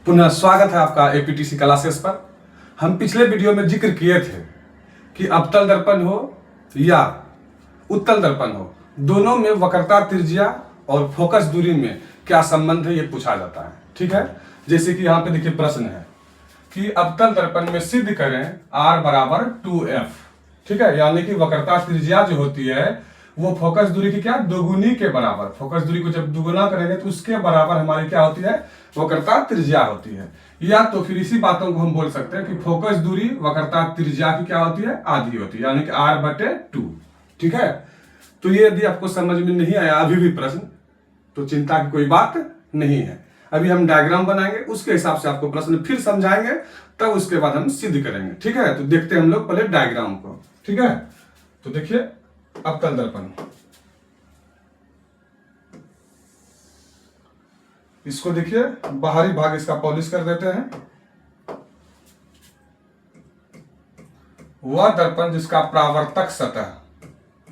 पुनः स्वागत है आपका एपीटीसी क्लासेस पर। हम पिछले वीडियो में जिक्र किए थे कि अवतल दर्पण हो या उत्तल दर्पण हो, दोनों में वक्रता त्रिज्या और फोकस दूरी में क्या संबंध है ये पूछा जाता है। ठीक है, जैसे कि यहाँ पे देखिए प्रश्न है कि अवतल दर्पण में सिद्ध करें R बराबर 2F। ठीक है, यानी कि वक्रता त्रिज्या जो होती है वो फोकस दूरी की क्या दोगुनी के बराबर, फोकस दूरी को जब दुगुना करेंगे तो उसके बराबर हमारी क्या होती है, वक्रता त्रिज्या होती है। या तो फिर इसी बातों को हम बोल सकते हैं कि फोकस दूरी वक्रता त्रिज्या की क्या होती है, आधी होती है, यानी कि R/2। ठीक है, तो ये यदि आपको समझ में नहीं आया अभी भी प्रश्न, तो चिंता की कोई बात नहीं है। अभी हम डायग्राम बनाएंगे, उसके हिसाब से आपको प्रश्न फिर समझाएंगे, तब उसके बाद हम सिद्ध करेंगे। ठीक है, तो देखते हैं हम लोग पहले डायग्राम को। ठीक है, तो देखिए अवतल दर्पण, इसको देखिए बाहरी भाग इसका पॉलिश कर देते हैं। वह दर्पण जिसका प्रावर्तक सतह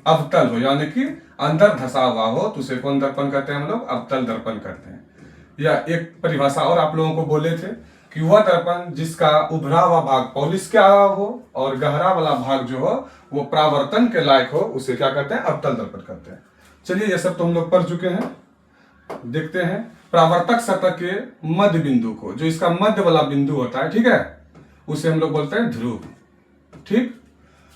अवतल हो, यानी कि अंदर धसा हुआ हो, तो उसे कौन दर्पण कहते हैं, हम लोग अवतल दर्पण कहते हैं। या एक परिभाषा और आप लोगों को बोले थे कि वह दर्पण जिसका उभरा हुआ भाग पॉलिश किया हुआ हो और गहरा वाला भाग जो हो वो प्रावर्तन के लायक हो, उसे क्या कहते हैं, अवतल दर्पण कहते हैं। चलिए ये सब तो हम लोग पढ़ चुके हैं। देखते हैं प्रावर्तक सतह के मध्य बिंदु को, जो इसका मध्य वाला बिंदु होता है, ठीक है, उसे हम लोग बोलते हैं ध्रुव। ठीक,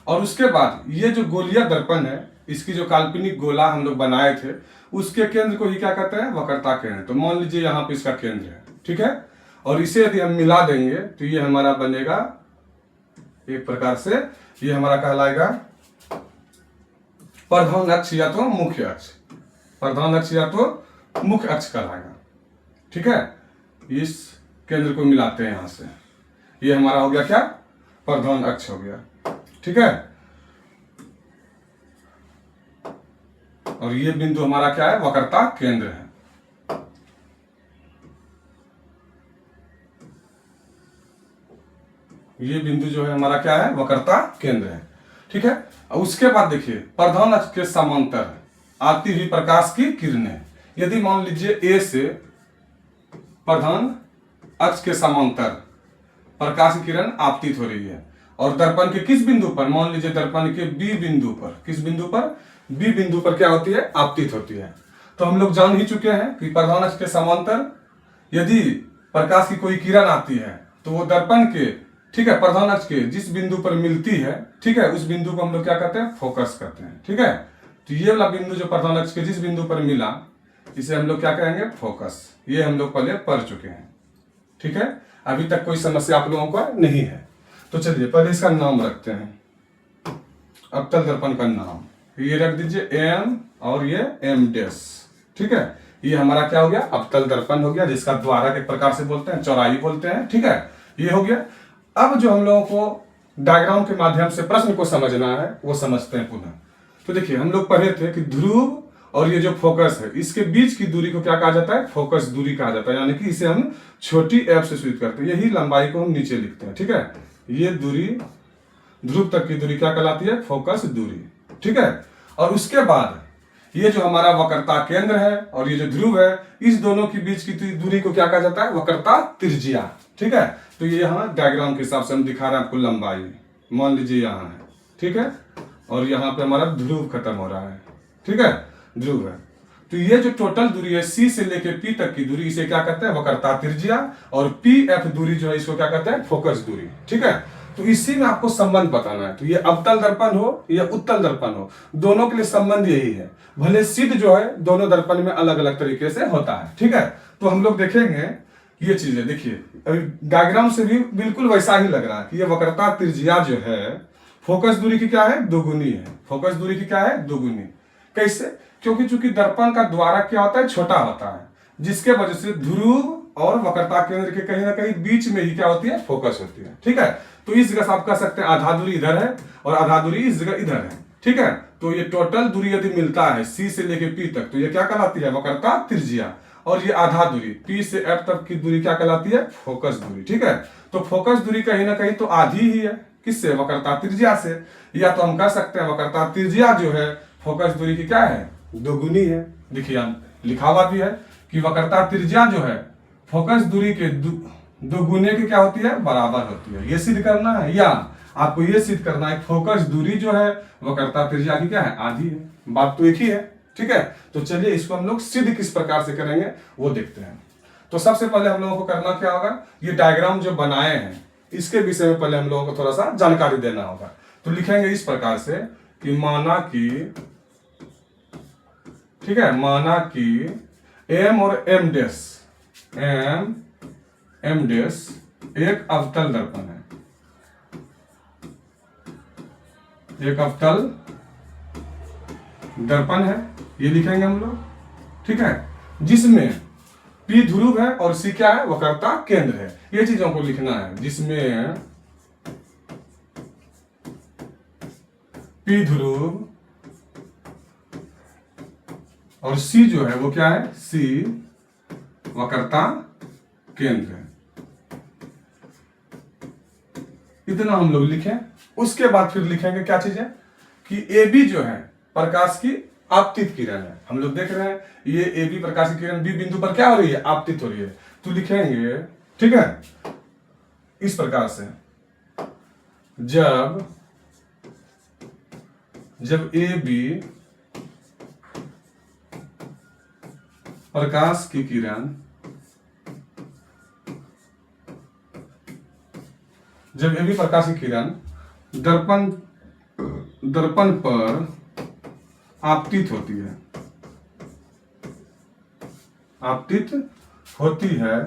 और उसके बाद ये जो गोलीय दर्पण है, इसकी जो काल्पनिक गोला हम लोग बनाए थे, उसके केंद्र को ही क्या कहते हैं, वक्रता केंद्र। तो मान लीजिए यहाँ पे इसका केंद्र है। ठीक है, और इसे यदि हम मिला देंगे तो ये हमारा बनेगा एक प्रकार से, ये हमारा कहलाएगा प्रधान अक्ष या तो मुख्य अक्ष, प्रधान अक्ष या तो मुख्य अक्ष कहलाएगा। ठीक है, इस केंद्र को मिलाते हैं यहां से, ये हमारा हो गया क्या, प्रधान अक्ष हो गया। ठीक है, और ये बिंदु हमारा क्या है, वक्रता केंद्र है। ये बिंदु जो है हमारा क्या है, वक्रता केंद्र है। ठीक है, और उसके बाद देखिए प्रधान अक्ष के समांतर आती हुई प्रकाश की किरणें, यदि मान लीजिए ए से प्रधान अक्ष के समांतर प्रकाश की किरण आपतित हो रही है और दर्पण के किस बिंदु पर, मान लीजिए दर्पण के बी बिंदु पर, किस बिंदु पर, बी बिंदु पर क्या होती है, आपतित होती है। तो हम लोग जान ही चुके हैं कि प्रधान अक्ष के समांतर यदि प्रकाश की कोई किरण आती है तो वो दर्पण के, ठीक है, प्रधान अक्ष के जिस बिंदु पर मिलती है, ठीक है, उस बिंदु को हम लोग क्या कहते हैं, फोकस कहते हैं। ठीक है, तो ये वाला बिंदु जो प्रधान अक्ष के जिस बिंदु पर मिला, इसे हम लोग क्या कहेंगे, फोकस। ये हम लोग पहले पढ़ चुके हैं। ठीक है, अभी तक कोई समस्या आप लोगों को नहीं है। तो चलिए पहले इसका नाम रखते हैं, अवतल दर्पण का नाम ये रख दीजिए M और ये M'। ठीक है, ये हमारा क्या हो गया, अवतल दर्पण हो गया, जिसका द्वारक एक प्रकार से बोलते हैं, चौड़ाई बोलते हैं। ठीक है, ये हो गया। अब जो हम लोगों को डायग्राम के माध्यम से प्रश्न को समझना है वो समझते हैं पुनः। तो देखिए हम लोग पढ़े थे कि ध्रुव और ये जो फोकस है, इसके बीच की दूरी को क्या कहा जाता है, फोकस दूरी कहा जाता है, यानी कि इसे हम छोटी f से सूचित करते हैं। यही लंबाई को हम नीचे लिखते हैं। ठीक है, ये दूरी ध्रुव तक की दूरी क्या कहलाती है, फोकस दूरी। ठीक है, और उसके बाद ये जो हमारा वक्रता केंद्र है और ये जो ध्रुव है, इस दोनों के बीच की दूरी को क्या कहा जाता है, वक्रता त्रिज्या। ठीक है, तो ये यहाँ डायग्राम के हिसाब से हम दिखा रहे हैं आपको लंबाई, मान लीजिए यहाँ है। ठीक है, और यहाँ पे हमारा ध्रुव खत्म हो रहा है। ठीक है, ध्रुव है। तो ये जो टोटल दूरी है C से लेके P तक की दूरी, इसे क्या कहते हैं, वक्रता त्रिज्या। और PF दूरी जो है इसको क्या कहते हैं, फोकस दूरी। ठीक है, तो इसी में आपको संबंध बताना है। तो ये अवतल दर्पण हो या उत्तल दर्पण हो, दोनों के लिए संबंध यही है। भले सिद्ध जो है दोनों दर्पण में अलग अलग तरीके से होता है। ठीक है, तो हम लोग देखेंगे ये चीजें। देखिए अभी डायग्राम से भी बिल्कुल वैसा ही लग रहा है कि ये वक्रता त्रिज्या जो है फोकस दूरी की क्या है, दोगुनी है। फोकस दूरी की क्या है, दोगुनी। कैसे, क्योंकि चूंकि दर्पण का द्वारक क्या होता है, छोटा होता है, जिसके वजह से ध्रुव और वक्रता केंद्र के कहीं ना कहीं बीच में ही क्या होती है, फोकस होती है। ठीक है, तो इस जगह से आप कह सकते हैं आधा दूरी इधर है और आधा दूरी इस जगह इधर है। ठीक है, तो ये टोटल दूरी यदि मिलता है C से लेके P तक, तो ये क्या कहलाती है, वक्रता त्रिज्या। और ये आधा दूरी P से F तक की दूरी क्या कहलाती है, फोकस दूरी। ठीक है, तो फोकस दूरी कहीं ना कहीं तो आधी ही है, किससे, वक्रता त्रिज्या से। या तो हम कह सकते हैं वक्रता त्रिज्या जो है फोकस दूरी की क्या है, दोगुनी है। देखिए लिखा हुआ भी है कि वक्रता त्रिज्या जो है फोकस दूरी के दो गुने की क्या होती है, बराबर होती है। ये सिद्ध करना है, या आपको ये सिद्ध करना है फोकस दूरी जो है वक्रता त्रिज्या की क्या है, आधी है। बात तो एक ही है, ठीक है। तो चलिए इसको हम लोग सिद्ध किस प्रकार से करेंगे वो देखते हैं। तो सबसे पहले हम लोगों को करना क्या होगा, ये डायग्राम जो बनाए हैं इसके विषय में पहले हम लोगों को थोड़ा सा जानकारी देना होगा। तो लिखेंगे इस प्रकार से कि माना कि, ठीक है, माना कि एम और एम डैश एक अवतल दर्पण है, एक अवतल दर्पण है, ये लिखेंगे हम लोग, ठीक है, जिसमें P ध्रुव है और C क्या है, वक्रता केंद्र है। ये चीजों को लिखना है, जिसमें P ध्रुव और C जो है वो क्या है, C वक्रता केंद्र है। इतना हम लोग लिखें। उसके बाद फिर लिखेंगे क्या चीज है कि AB जो है प्रकाश की आपतित किरण है। हम लोग देख रहे हैं ये AB प्रकाश की किरण B बिंदु पर क्या हो रही है, आपतित हो रही है। तो लिखेंगे, ठीक है, इस प्रकार से, जब AB प्रकाश की किरण, जब AB प्रकाश की किरण दर्पण पर आपतित होती है, आपतित होती है,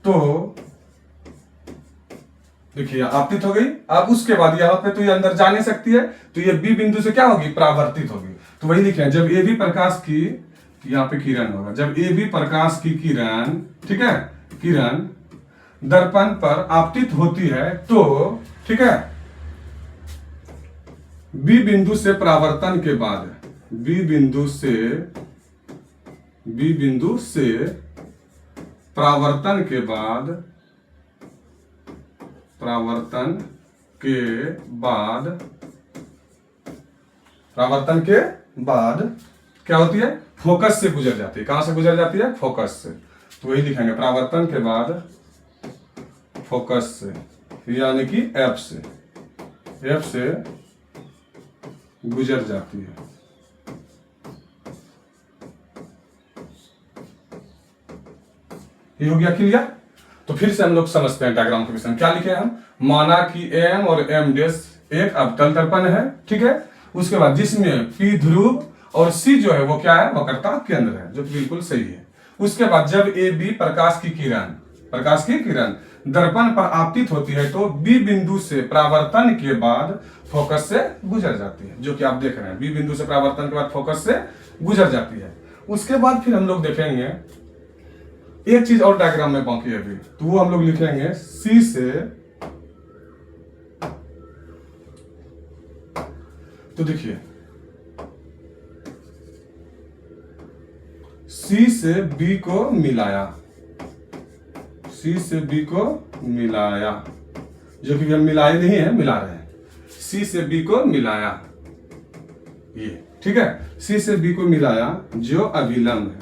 तो देखिए आपतित हो गई। अब उसके बाद यहाँ पे तो ये अंदर जा नहीं सकती है, तो ये B बिंदु से क्या होगी, परावर्तित होगी। तो वही लिखे, जब AB प्रकाश की, यहाँ पे किरण होगा, जब AB प्रकाश की किरण, ठीक है, किरण दर्पण पर आपतित होती है तो, ठीक है, B बिंदु से परावर्तन के बाद, B बिंदु से परावर्तन के बाद, परावर्तन के बाद क्या होती है, फोकस से गुजर जाती है। कहां से गुजर जाती है, फोकस से। तो वही लिखेंगे, परावर्तन के बाद फोकस से, यानी कि F से गुजर जाती है। ये हो गया क्लियर। तो फिर से हम लोग समझते हैं डायग्राम के विषय में। क्या लिखे हम, माना कि M और M डैश एक अवतल दर्पण है, ठीक है। उसके बाद जिसमें P ध्रुव और C जो है वो क्या है, वक्रता केंद्र है, जो बिल्कुल सही है। उसके बाद जब AB प्रकाश की किरण दर्पण पर आपतित होती है तो B बिंदु से परावर्तन के बाद फोकस से गुजर जाती है, जो कि आप देख रहे हैं। B बिंदु से परावर्तन के बाद फोकस से गुजर जाती है। उसके बाद फिर हम लोग देखेंगे एक चीज और डायग्राम में बाकी है अभी, तो वो हम लोग लिखेंगे C से, तो देखिए C से B को मिलाया, C से B को मिलाया, जो कि हम मिलाए नहीं है, मिला रहे हैं। C से B को मिलाया, ये ठीक है, C से B को मिलाया जो अभिलंब है,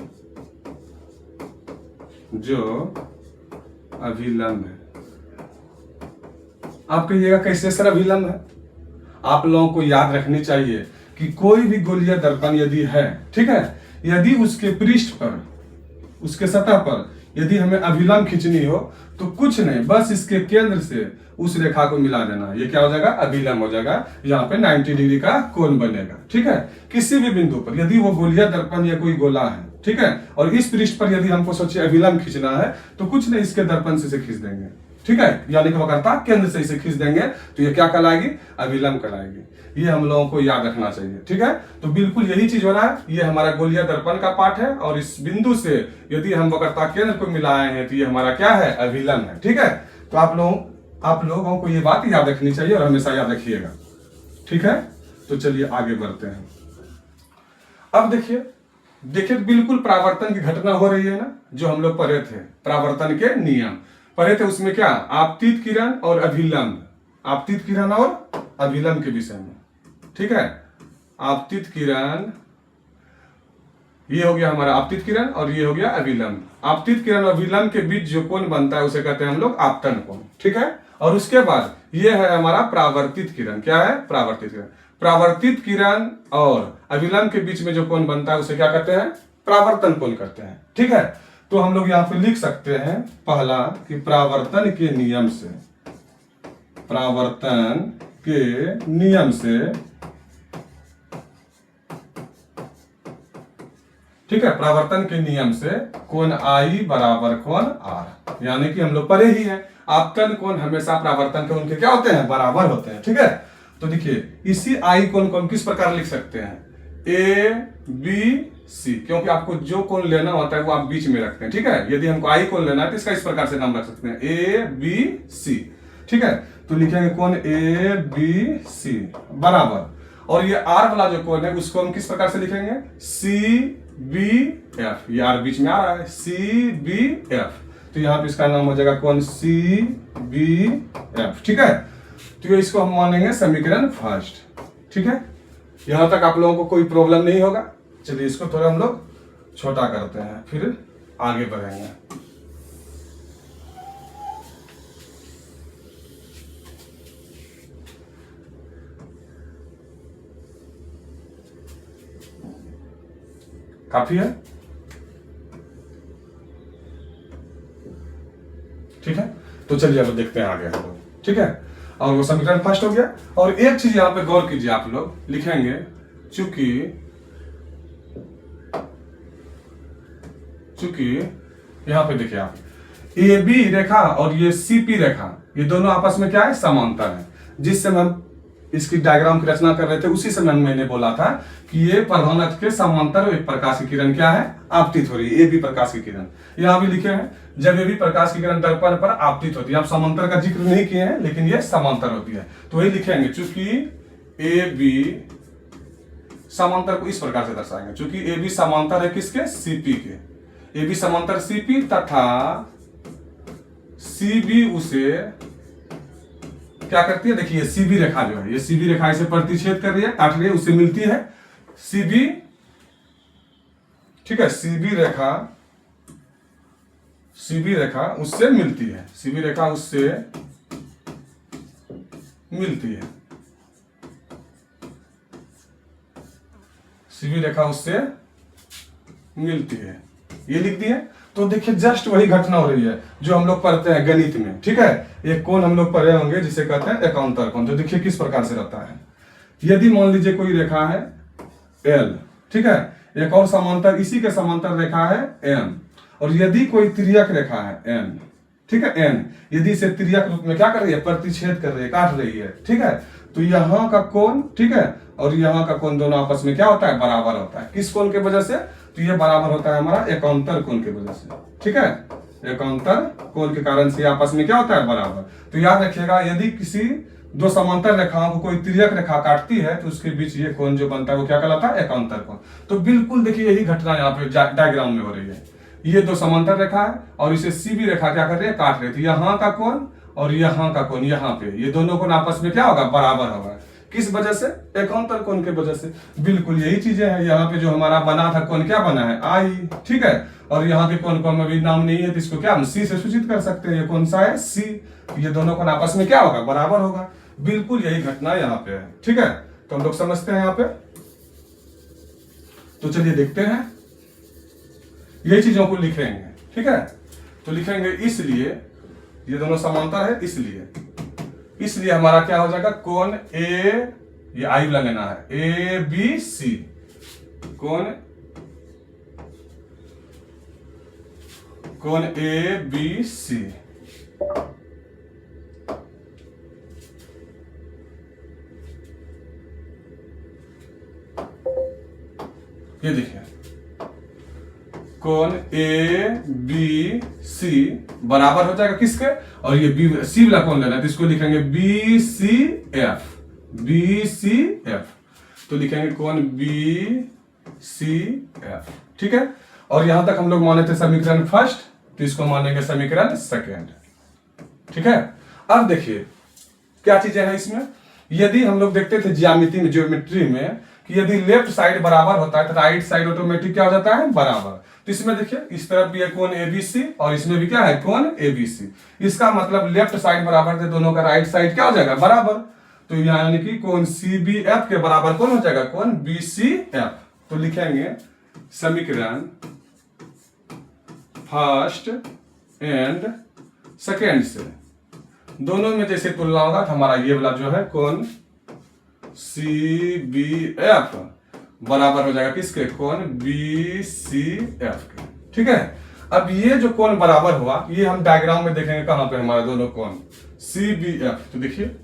जो अभिलंब है। आप कहिएगा कैसे सर अभिलंब है? आप लोगों को याद रखनी चाहिए कि कोई भी गोलीय दर्पण यदि है, ठीक है, यदि उसके पृष्ठ पर, उसके सतह पर यदि हमें अभिलंब खींचनी हो तो कुछ नहीं, बस इसके केंद्र से उस रेखा को मिला देना। ये क्या हो जाएगा, अभिलंब हो जाएगा। यहाँ पे 90 डिग्री का कोण बनेगा, ठीक है। किसी भी बिंदु पर यदि वो गोलीय दर्पण या कोई गोला है, ठीक है, और इस पृष्ठ पर यदि हमको सोचिए अभिलंब खींचना है तो कुछ नहीं, इसके दर्पण से खींच देंगे, ठीक है, यानी कि वक्रता केंद्र से इसे खींच देंगे तो ये क्या कहलाएगी, अभिलंब कहलाएगी। ये हम लोगों को याद रखना चाहिए, ठीक है। तो बिल्कुल यही चीज हो रहा है, ये हमारा गोलीय दर्पण का पार्ट है और इस बिंदु से यदि हम वक्रता केंद्र को मिलाए हैं तो ये हमारा क्या है, अभिलंब है, ठीक है। तो आप लोगों को ये बात याद रखनी चाहिए और हमेशा याद रखिएगा, ठीक है। तो चलिए आगे बढ़ते हैं। अब देखिए बिल्कुल परावर्तन की घटना हो रही है ना, जो हम लोग पढ़े थे, परावर्तन के नियम पढ़े थे। उसमें क्या, आपतित किरण और अभिलंब, आपतित किरण और अभिलंब के विषय में, ठीक है। आपतित किरण ये हो गया हमारा आपतित किरण और ये हो गया अभिलंब। आपतित किरण और अभिलंब के बीच जो कोण बनता है उसे कहते हैं हम लोग आपतन कोण, ठीक है। और उसके बाद ये है हमारा परावर्तित किरण। क्या है? परावर्तित किरण। परावर्तित किरण और अभिलंब के बीच में जो कोण बनता है उसे क्या कहते हैं? परावर्तन कोण कहते हैं, ठीक है। तो हम लोग यहाँ पे लिख सकते हैं पहला कि परावर्तन के नियम से, परावर्तन के नियम से, ठीक है, परावर्तन के नियम से कोण I बराबर कोण R, यानी कि हम लोग पढ़े ही हैं आपतन कोण हमेशा परावर्तन कोण के क्या होते हैं? बराबर होते हैं, ठीक है। तो देखिए इसी I कोण को हम किस प्रकार लिख सकते हैं? A B C, क्योंकि आपको जो कोण लेना होता है वो आप बीच में रखते हैं, ठीक है। यदि हमको I कोण लेना है तो इसका इस प्रकार से नाम रख सकते हैं A B C, ठीक है। तो लिखेंगे कोण A B C बराबर, और ये R वाला जो कोण है उसको हम किस प्रकार से लिखेंगे? C B F, ये R बीच में आ रहा है, C B F, तो यहाँ पे इसका नाम हो जाएगा कोण C B F, ठीक है। तो इसको हम मानेंगे समीकरण फर्स्ट, ठीक है। यहां तक आप लोगों को कोई प्रॉब्लम नहीं होगा। चलिए इसको थोड़ा हम लोग छोटा करते हैं, फिर आगे बढ़ेंगे। काफी है, ठीक है। तो चलिए अब देखते हैं आगे हम लोग, ठीक है। और वो समीकरण फर्स्ट हो गया। और एक चीज यहां पे गौर कीजिए, आप लोग लिखेंगे चूंकि यहां पे देखिए आप ए बी रेखा और ये सी पी रेखा, ये दोनों आपस में क्या है? समांतर है। जिस समय हम इसकी डायग्राम की रचना कर रहे थे उसी समय मैंने बोला था कि ये प्रधान अक्ष के समांतर एक प्रकाश की किरण क्या है? आपतित हो रही है, ए बी प्रकाश की किरण। यहां भी लिखे हैं जब ये भी प्रकाश की किरण दर्पण पर आपतित होती है। आप समांतर का जिक्र नहीं किए हैं लेकिन ये समांतर होती है, तो वही लिखेंगे चूंकि ए बी समांतर को इस प्रकार से दर्शाएंगे, चूंकि ए बी समांतर है किसके? सीपी के। ए बी समांतर सीपी तथा सी बी उसे क्या करती है? देखिए सीबी रेखा जो है, ये सीबी रेखा इसे प्रतिच्छेद कर रही है, काट रही है, उससे मिलती है सीबी, ठीक है। सीबी रेखा उससे मिलती है, सीबी रेखा उससे मिलती है, सीबी रेखा उससे मिलती है, ये लिख दिए। तो देखिए जस्ट वही घटना हो रही है जो हम लोग पढ़ते हैं गणित में, ठीक है। एक कोण हम लोग पढ़े होंगे जिसे कहते हैं एकांतर कोण। तो देखिए किस प्रकार से रहता है। यदि मान लीजिए कोई रेखा है L, ठीक है, एक और समांतर इसी के समांतर रेखा है M, और यदि कोई तिर्यक रेखा है N, ठीक है, N, यदि इसे तिर्यक रूप में क्या कर रही है? प्रतिच्छेद कर रही है, काट रही है, ठीक है। तो यहाँ का कोण, ठीक है, और यहाँ का कोण दोनों आपस में क्या होता है? बराबर होता है। किस कोण के वजह से? तो ये बराबर होता है हमारा एकांतर कोण के वजह से, ठीक है। एकांतर कोण के कारण से आपस में क्या होता है? बराबर। तो याद रखिएगा यदि किसी दो समांतर रेखाओं को कोई तिर्यक रेखा काटती है तो उसके बीच ये कोण जो बनता है वो क्या कहलाता है? एकांतर कोण। तो बिल्कुल देखिए यही घटना यहाँ पे डायग्राम में हो रही है। ये दो समांतर रेखा है और इसे सीबी रेखा क्या कर रही है? काट रही थी। यहाँ का कोण और यहाँ का कोण, यहाँ पे ये दोनों कोण आपस में क्या होगा? बराबर होगा। किस वजह से? एकांतर कोण के वजह से। बिल्कुल यही चीजें हैं। यहाँ पे जो हमारा बना था कोण क्या बना है? आई, ठीक है। और यहाँ के कोण को हम अभी नाम नहीं है तो इसको क्या हम सी से सूचित कर सकते हैं। ये कौन सा है? सी। ये दोनों कोण आपस में क्या होगा? बराबर होगा। बिल्कुल यही घटना यहाँ पे है, ठीक है। तो हम लोग समझते हैं यहाँ पे। तो चलिए देखते हैं, यही चीजों को लिखेंगे, ठीक है। तो लिखेंगे इसलिए ये दोनों समांतर है, इसलिए हमारा क्या हो जाएगा? कोण ए, ये आई वाला लेना है, ए बी सी, कोण ए बी सी, ये देखिए कोण ए बी सी बराबर हो जाएगा किसके? और ये बी सी वाला कोण लेना है तो इसको लिखेंगे B C F, B C F. तो लिखेंगे कोण बी सी एफ, ठीक है। और यहां तक हम लोग माने थे समीकरण फर्स्ट, तो इसको मानेंगे समीकरण सेकेंड, ठीक है। अब देखिए क्या चीजें हैं इसमें। यदि हम लोग देखते थे ज्यामिति में, ज्योमेट्री में, कि यदि लेफ्ट साइड बराबर होता है तो राइट साइड ऑटोमेटिक क्या हो जाता है, बराबर। तो इसमें देखिए इस तरफ भी है कोण एबीसी और इसमें भी क्या है, कोण एबीसी। इसका मतलब लेफ्ट साइड बराबर थे, दोनों का राइट साइड क्या हो जाएगा, बराबर। तो यानी कि कोण सीबीएफ के बराबर कौन हो जाएगा, कोण बीसीएफ। तो लिखेंगे समीकरण फर्स्ट एंड सेकेंड से दोनों में जैसे तुलना होगा तो हमारा ये वाला जो है कोण सीबीएफ बराबर हो जाएगा किसके, कोण बीसीएफ के। ठीक है, अब ये जो कोण बराबर हुआ ये हम डायग्राम में देखेंगे कहां पे हमारा दोनों कोण सीबीएफ। तो देखिए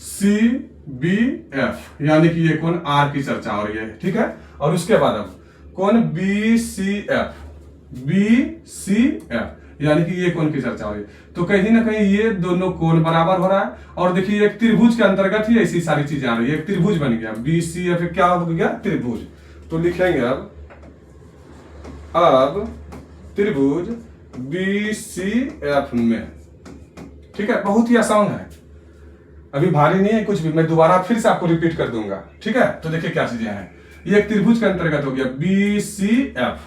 सीबीएफ यानी कि ये कोण आर की चर्चा हो रही है। ठीक है, और उसके बाद अब कोण बीसीएफ, बीसीएफ यानी कि ये कोण की चर्चा हो रही है। तो कहीं ना कहीं ये दोनों कोण बराबर हो रहा है। और देखिए एक त्रिभुज के अंतर्गत ही ऐसी सारी चीजें आ रही है, एक त्रिभुज बन गया बीसीएफ, क्या हो गया, त्रिभुज। तो लिखेंगे अब त्रिभुज बीसीएफ में। ठीक है, बहुत ही आसान है, अभी भारी नहीं है कुछ भी, मैं दोबारा फिर से आपको रिपीट कर दूंगा। ठीक है, तो देखिए क्या चीजें हैं, ये एक त्रिभुज के अंतर्गत हो गया बीसीएफ,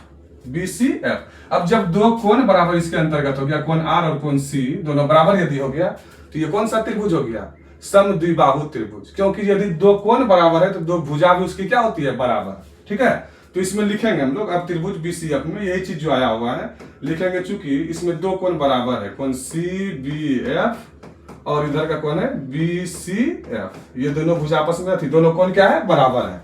बीसीएफ। अब जब दो कोण बराबर इसके अंतर्गत हो गया, कोण आर और कोण सी दोनों बराबर यदि हो गया तो ये कौन सा त्रिभुज हो गया, समद्विबाहु त्रिभुज। क्योंकि यदि दो कोण बराबर है तो दो भुजा भी उसकी क्या होती है, बराबर। ठीक है, तो इसमें लिखेंगे हम लोग अब त्रिभुज बीसीएफ में यही चीज जो आया हुआ है लिखेंगे, चूंकि इसमें दो कोण बराबर है, कोण सीबीएफ और इधर का कोण है बीसीएफ, ये दोनों भुजा आपस में थी, दोनों कोण क्या है, बराबर है।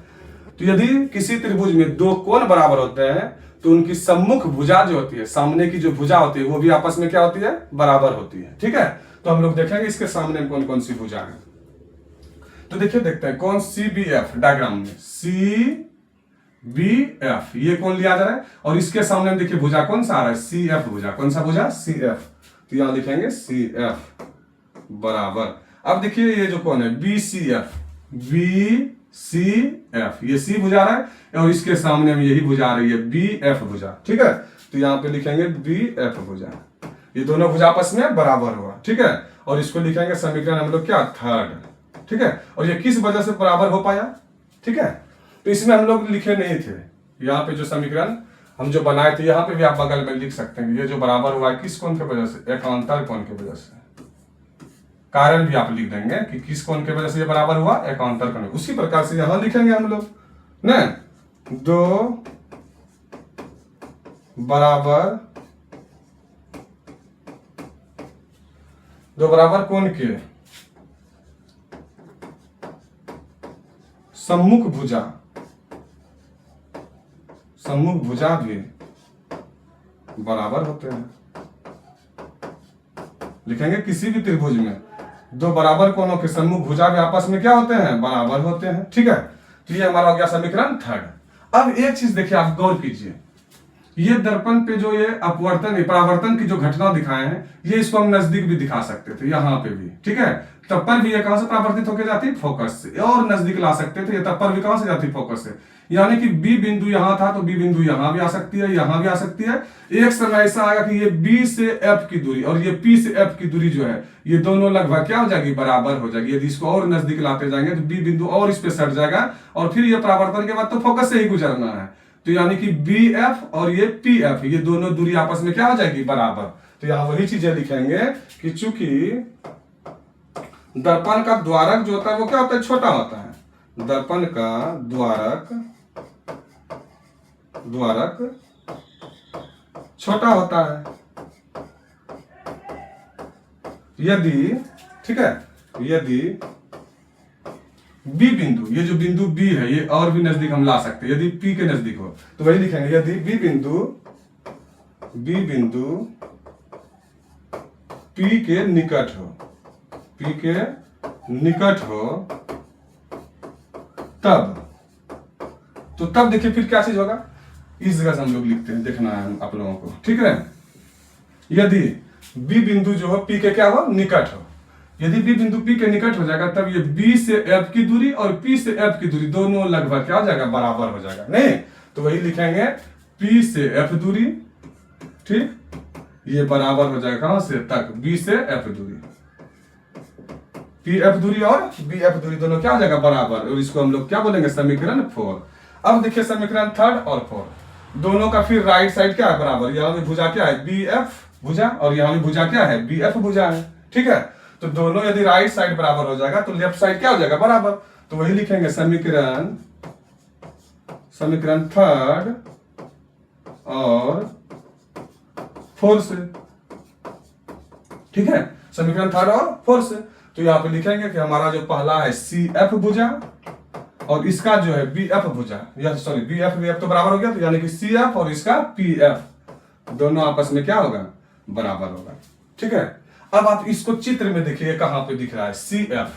तो यदि किसी त्रिभुज में दो कोण बराबर होते हैं तो उनकी सम्मुख भुजा जो होती है, सामने की जो भुजा होती है वो भी आपस में क्या होती है, बराबर होती है। ठीक है, तो हम लोग देखेंगे इसके सामने कौन कौन सी भुजा है। तो देखिए देखते हैं कौन सीबीएफ डायग्राम में सीबीएफ ये कौन लिया जा रहा है और इसके सामने में देखिए भुजा कौन सा आ रहा है, सीएफ भुजा। कौन सा भुजा, सीएफ। तो यहां लिखेंगे सीएफ बराबर। अब देखिए ये जो कौन है बीसीएफ, बीसीएफ ये सी भुजा रहा है और इसके सामने में यही भुजा आ रही है बीएफ भुजा। ठीक है, तो यहां पे लिखेंगे बीएफ भुजा, ये दोनों भुजा आपस में बराबर हुआ। ठीक है, और इसको लिखेंगे समीकरण हम लोग क्या, थर्ड। ठीक है, और ये किस वजह से बराबर हो पाया, ठीक है, तो इसमें हम लोग लिखे नहीं थे, यहाँ पे जो समीकरण हम जो बनाए थे यहाँ पे भी आप बगल में लिख सकते हैं, ये जो बराबर हुआ है किस कोण की वजह से, एकांतर कोण की वजह से। कारण भी आप लिख देंगे कि किस कोण की वजह से ये बराबर हुआ, एकांतर कोण। उसी प्रकार से यहां लिखेंगे हम लोग ना, दो बराबर कोण के सम्मुख भुजा भी बराबर होते हैं। लिखेंगे किसी भी त्रिभुज में दो बराबर कोणों के सम्मुख भुजा भी आपस में क्या होते हैं, बराबर होते हैं। ठीक है, तो ये हमारा हो गया समीकरण थर्ड। अब एक चीज देखिए, आप गौर कीजिए, ये दर्पण पे जो ये अपवर्तन परावर्तन की जो घटना दिखाए हैं ये इसको हम नजदीक भी दिखा सकते थे, यहाँ पे भी। ठीक है, तब पर भी ये कहां से परावर्तित होकर जाती है, फोकस से, और नजदीक ला सकते थे, ये तब पर भी कहां से जाती है, फोकस से। यानी कि बी बिंदु यहां था तो बी बिंदु यहां भी आ सकती है, यहां भी आ सकती है। एक समय ऐसा आएगा कि ये बी से एफ की दूरी और ये पी से एफ की दूरी जो है ये दोनों लगभग क्या हो जाएगी, बराबर हो जाएगी। यदि इसको और नजदीक लाते जाएंगे तो बी बिंदु और इस पे सट जाएगा और फिर ये परावर्तन के बाद तो फोकस से ही गुजरना है। तो यानी कि बी एफ और ये पी एफ ये दोनों दूरी आपस में क्या हो जाएगी, बराबर। तो यहां वही चीजें लिखेंगे कि चूंकि दर्पण का द्वारक जो होता है वो क्या होता है, छोटा होता है। दर्पण का द्वारक छोटा होता है। यदि, ठीक है, यदि बी बिंदु, ये जो बिंदु बी है ये और भी नजदीक हम ला सकते हैं, यदि पी के नजदीक हो तो वही लिखेंगे, यदि बी बिंदु पी के निकट हो, तब देखिए फिर क्या चीज होगा, इस जगह से हम लोग लिखते हैं, देखना है आप लोगों को। ठीक है, यदि बी बिंदु जो हो पी के क्या हो, निकट हो, यदि बी बिंदु पी के निकट हो जाएगा तब ये बी से एफ की दूरी और पी से एफ की दूरी दोनों लगभग क्या हो जाएगा, बराबर हो जाएगा। नहीं तो वही लिखेंगे पी से एफ दूरी, ठीक, ये बराबर हो जाएगा कहां से, तक, बी से एफ दूरी, पी एफ दूरी और बी एफ दूरी दोनों क्या हो जाएगा बराबर, और इसको हम लोग क्या बोलेंगे समीकरण 4। अब देखिए समीकरण 3 और 4 दोनों का फिर राइट साइड क्या है बराबर, यहाँ भी भुजा क्या है बी एफ भुजा और यहाँ भी भुजा क्या है बी एफ भुजा है, ठीक है। तो दोनों यदि राइट साइड बराबर हो जाएगा तो लेफ्ट साइड क्या हो जाएगा बराबर, तो वही लिखेंगे समीकरण 3 और 4 से, ठीक है। समीकरण 3 और 4 से तो यहाँ पे लिखेंगे कि हमारा जो पहला है सी एफ भुजा और इसका जो है बी एफ भुजा, या सॉरी बी एफ तो बराबर हो गया, तो यानी कि सी एफ और इसका पी एफ दोनों आपस में क्या होगा बराबर होगा, ठीक है। अब आप इसको चित्र में देखिए कहां पे दिख रहा है सी एफ,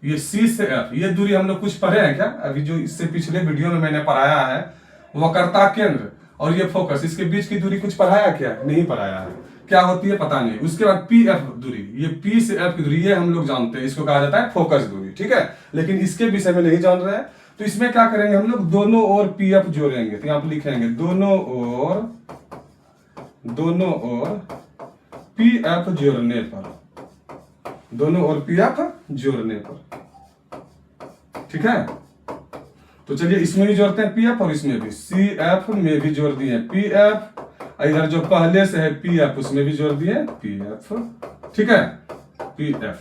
ये सी से एफ, ये दूरी हम लोग कुछ पढ़े हैं क्या अभी, जो इससे पिछले वीडियो में मैंने पढ़ाया है वक्रता केंद्र और ये फोकस, इसके बीच की दूरी कुछ पढ़ाया क्या, नहीं पढ़ाया है, क्या होती है पता नहीं। उसके बाद पी एफ दूरी, ये पी से एफ की दूरी ये हम लोग जानते हैं, इसको कहा जाता है फोकस दूरी, ठीक है। लेकिन इसके विषय में नहीं जान रहे हैं, तो इसमें क्या करेंगे हम लोग दोनों ओर पी एफ जोड़ेंगे, तो यहाँ पे लिखेंगे दोनों ओर पी एफ जोड़ने पर, दोनों ओर पी एफ जोड़ने पर, ठीक है। तो चलिए इसमें भी जोड़ते हैं पी एफ और इसमें भी, सी एफ में भी जोड़ दिए पी एफ, इधर जो पहले से है पी एफ उसमें भी जोड़ दिए पी एफ, ठीक है पी एफ।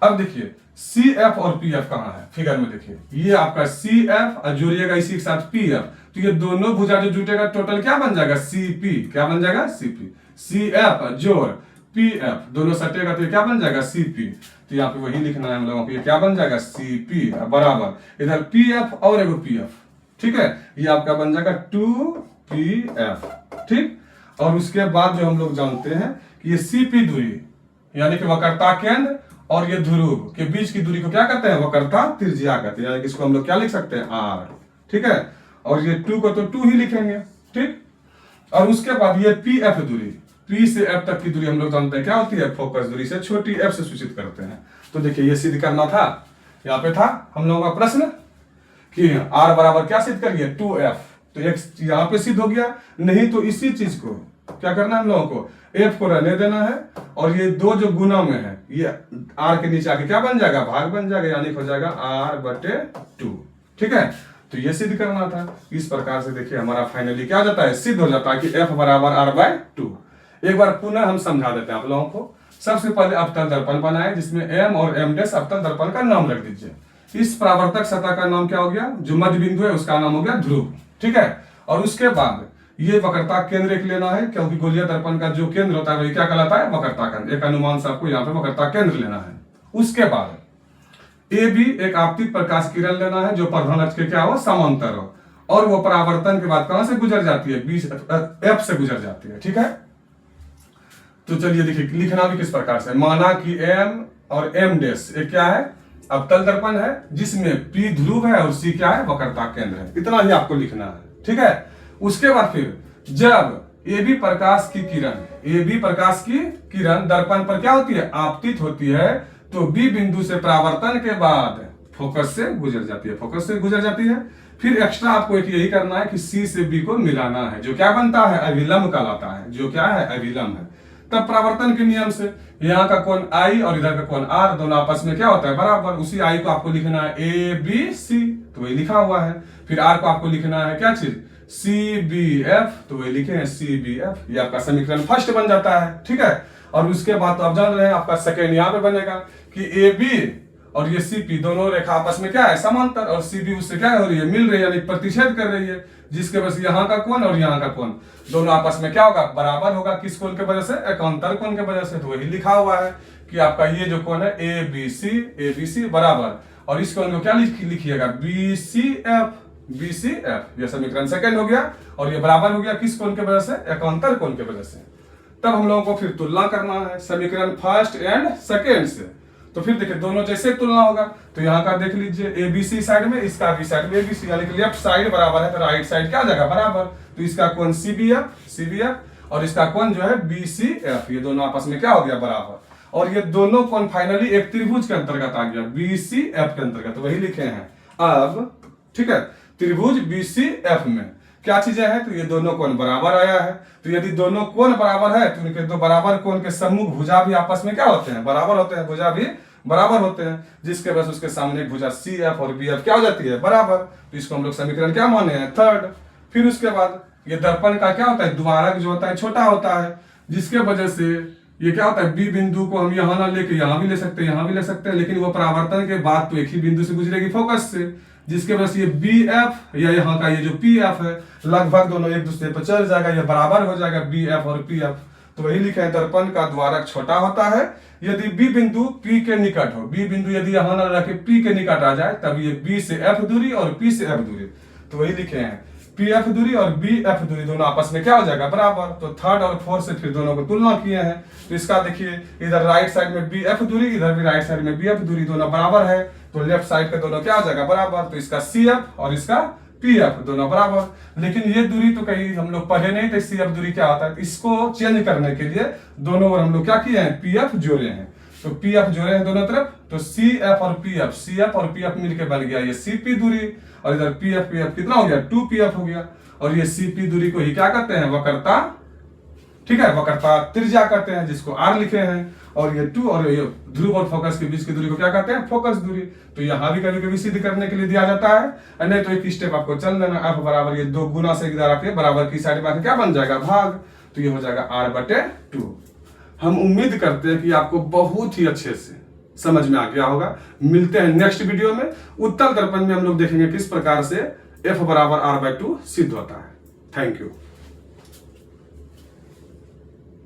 अब देखिए सी एफ और पी एफ कहां है, फिगर में देखिए ये आपका सी एफ और जोड़िएगा इसी के साथ पी एफ, तो ये दोनों भुजा जो जुटेगा टोटल क्या बन जाएगा सी पी, क्या बन जाएगा सी पी, सी एफ जोड़ पी एफ दोनों सटेगा तो ये क्या बन जाएगा सी पी, तो यहाँ पे वही लिखना है हम लोगों को, ये क्या बन जाएगा सी पी बराबर इधर पी एफ और एगो पी एफ, ठीक है। ये आपका बन जाएगा 2pf, ठीक। और उसके बाद जो हम लोग जानते हैं कि ये सीपी दूरी यानी कि वक्रता केंद्र और ये ध्रुव के बीच की दूरी को क्या कहते हैं वक्रता त्रिज्या कहते हैं, यानी कि इसको हम लोग क्या लिख सकते हैं आर, ठीक है। और ये 2 को तो 2 ही लिखेंगे, ठीक। और उसके बाद ये पी एफ दूरी, पी से एफ तक की दूरी हम लोग जानते हैं क्या होती है फोकस दूरी से छोटी एफ से सूचित करते हैं। तो देखिए ये सिद्ध करना था, यहाँ पे था हम लोगों का प्रश्न कि आर बराबर क्या सिद्ध करिए 2f, तो एक यहाँ पे सिद्ध हो गया, नहीं तो इसी चीज को क्या करना है हम लोगों को f को रहने देना है, और ये दो जो गुना में है ये r के नीचे आके क्या बन जाएगा भाग बन जाएगा, यानी हो जाएगा r/2, ठीक है। तो ये सिद्ध करना था, इस प्रकार से देखिए हमारा फाइनली क्या हो जाता है सिद्ध हो जाता है कि f बराबर r/2। एक बार पुनः हम समझा देते हैं आप लोगों को। सबसे पहले अवतल दर्पण बनाए जिसमें m और m' अवतल दर्पण का नाम रख दीजिए। इस परावर्तक सतह का नाम क्या हो गया, जो मध्य बिंदु है उसका नाम हो गया ध्रुव, ठीक है। और उसके बाद ये वक्रता केंद्र एक लेना है, क्योंकि गोलीय दर्पण का जो केंद्र होता है वही क्या कहलाता है वक्रता केंद्र, एक अनुमान से आपको यहाँ पे वक्रता केंद्र लेना है। उसके बाद ए बी एक आपतित प्रकाश किरण लेना है जो प्रधान अक्ष के क्या हो समांतर हो, और वो परावर्तन के बाद कहां से गुजर जाती है एफ से गुजर जाती है, ठीक है। तो चलिए देखिए लिखना भी किस प्रकार से, माना कि एम और एम डैश एक क्या है अवतल दर्पण है जिसमें पी ध्रुव है और सी क्या है वक्रता केंद्र है, इतना ही आपको लिखना है, ठीक है। उसके बाद फिर जब ए बी प्रकाश की किरण दर्पण पर क्या होती है आपतित होती है, तो बी बिंदु से परावर्तन के बाद फोकस से गुजर जाती है, फिर एक्स्ट्रा आपको एक यही करना है कि सी से बी को मिलाना है, जो क्या बनता है अभिलंब कहलाता है, जो क्या है अभिलंब है। तब परावर्तन के नियम से यहाँ का कोण I और इधर का कोण R दोनों आपस में क्या होता है बराबर, उसी I को आपको लिखना है ABC, तो वही लिखा हुआ है। फिर R को आपको लिखना है क्या चीज CBF, तो वही लिखे हैं CBF, ये आपका समीकरण फर्स्ट बन जाता है, ठीक है। और उसके बाद तो आप जान रहे हैं आपका सेकेंड यहाँ पे बनेगा कि AB और ये CP दोनों रेखा आपस में क्या है समांतर, और CB उससे क्या हो रही है मिल रही है, यानी प्रतिच्छेद कर रही है, जिसके वजह से यहाँ का कोण और यहाँ का कोण दोनों आपस में क्या होगा बराबर होगा, किस कोण के वजह से एकांतर कोण के वजह से। तो वही लिखा हुआ है कि आपका ये जो कोण है ABC बराबर, और इस कोण को क्या लिखिएगा BCF, ये समीकरण सेकंड हो गया, और ये बराबर हो गया किस कोण के वजह से एकांतर कोण के वजह से। तब हम लोगों को फिर तुलना करना है समीकरण फर्स्ट एंड सेकेंड से। तो फिर देखिए दोनों जैसे तुलना होगा, तो यहाँ का देख लीजिए ABC साइड में, इसका भी साइड में ABC, यानी कि लेफ्ट साइड बराबर है तो राइट साइड क्या आ जाएगा बराबर, तो इसका कोण CBF और इसका कोण जो है BCF, ये दोनों आपस में क्या हो गया बराबर, और ये दोनों कोण फाइनली एक त्रिभुज के अंतर्गत आ गया BCF के अंतर्गत, तो वही लिखे हैं अब, ठीक है। त्रिभुज BCF में क्या चीजें हैं, तो ये दोनों कोण बराबर आया है, तो यदि दोनों कोण बराबर है तो उनके दो बराबर कोण के सम्मुख भुजा भी आपस में क्या होते हैं बराबर होते हैं, भुजा भी बराबर होते हैं, जिसके बस उसके सामने एक भुजा सी एफ और बी एफ क्या हो जाती है, बराबर। तो इसको हम लोग समीकरण क्या माने हैं, थर्ड। फिर उसके बाद ये दर्पण का क्या होता है, द्वारक जो होता है छोटा होता है, जिसके वजह से ये क्या होता है, बी बिंदु को हम यहाँ ना लेके यहाँ भी ले सकते हैं, यहाँ भी ले सकते हैं, लेकिन वो परावर्तन के बाद तो एक ही बिंदु से गुजरेगी, फोकस से, जिसके वजह से ये बी एफ या यहाँ का ये जो पी एफ है लगभग दोनों एक दूसरे पर चल जाएगा, ये बराबर हो जाएगा बी एफ और पी एफ। तो वही लिखे हैं, दर्पण का द्वारक छोटा होता है यदि बी बिंदु पी के निकट हो। बी बिंदु यदि यहाँ ना रखे पी के निकट आ जाए, तब ये बी से एफ दूरी और पी से एफ दूरी, तो वही लिखे हैं पी एफ दूरी और बी एफ दूरी दोनों आपस में क्या हो जाएगा, बराबर। तो थर्ड और फोर्थ से फिर दोनों को तुलना किए हैं, तो इसका देखिए इधर राइट साइड में बी एफ दूरी, इधर भी राइट साइड में बी एफ दूरी, दोनों बराबर है, तो लेफ्ट साइड के दोनों क्या हो जाएगा, बराबर। तो इसका सी एफ और इसका पी एफ दोनों बराबर। लेकिन ये दूरी तो कहीं हम लोग पढ़े नहीं थे, सी एफ दूरी क्या होता है, इसको चेंज करने के लिए दोनों ओर हम लोग क्या किए हैं, पी एफ जोड़े हैं। तो पी एफ जोड़े हैं दोनों तरफ, तो सी एफ और पी एफ मिलकर बन गया ये सी पी दूरी, और इधर पी एफ कितना हो गया, 2pf हो गया। और ये सी पी दूरी को ही क्या कहते हैं, वक्रता, ठीक है, वक्रता त्रिज्या कहते हैं, जिसको आर लिखे हैं। और ये 2 और ये ध्रुव और फोकस के बीच की दूरी को क्या कहते हैं, फोकस दूरी। तो यहाँ भी कभी कभी सिद्ध करने के लिए दिया जाता है, नहीं तो एक स्टेप आपको चल देना, एफ बराबर ये 2 गुना से इधर आके बराबर की साइड में क्या बन जाएगा, भाग, तो ये हो जाएगा r/2। हम उम्मीद करते हैं कि आपको बहुत ही अच्छे से समझ में आ गया होगा। मिलते हैं नेक्स्ट वीडियो में। उत्तल दर्पण में हम लोग देखेंगे किस प्रकार से f बराबर r/2 सिद्ध होता है। Thank you.